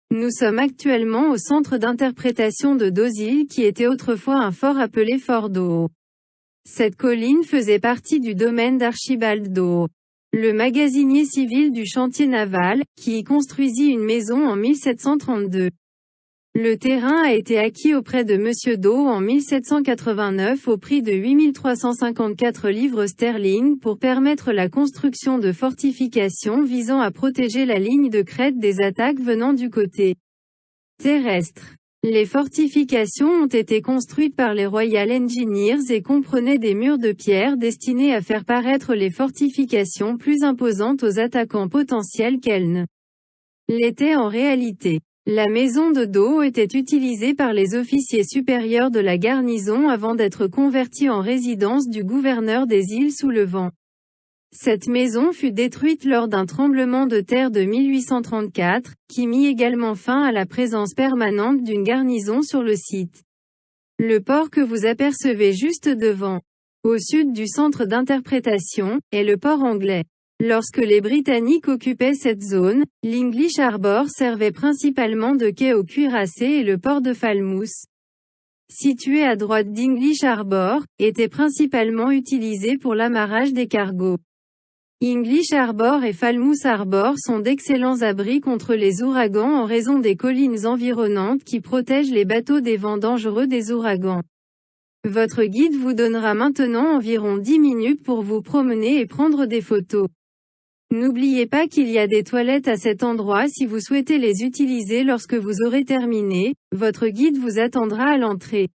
Nous sommes actuellement au centre d'interprétation de Dozil qui était autrefois un fort appelé Fort Doe. Cette colline faisait partie du domaine d'Archibald Doe, le magasinier civil du chantier naval, qui y construisit une maison en 1732. Le terrain a été acquis auprès de Monsieur Doe en 1789 au prix de 8354 livres sterling pour permettre la construction de fortifications visant à protéger la ligne de crête des attaques venant du côté terrestre. Les fortifications ont été construites par les Royal Engineers et comprenaient des murs de pierre destinés à faire paraître les fortifications plus imposantes aux attaquants potentiels qu'elles ne l'étaient en réalité. La maison de Doe était utilisée par les officiers supérieurs de la garnison avant d'être convertie en résidence du gouverneur des îles sous le vent. Cette maison fut détruite lors d'un tremblement de terre de 1834, qui mit également fin à la présence permanente d'une garnison sur le site. Le port que vous apercevez juste devant, au sud du centre d'interprétation, est le port anglais. Lorsque les Britanniques occupaient cette zone, l'English Harbour servait principalement de quai aux cuirassés et le port de Falmouth, situé à droite d'English Harbour, était principalement utilisé pour l'amarrage des cargos. English Harbour et Falmouth Harbour sont d'excellents abris contre les ouragans en raison des collines environnantes qui protègent les bateaux des vents dangereux des ouragans. Votre guide vous donnera maintenant environ 10 minutes pour vous promener et prendre des photos. N'oubliez pas qu'il y a des toilettes à cet endroit si vous souhaitez les utiliser lorsque vous aurez terminé, votre guide vous attendra à l'entrée.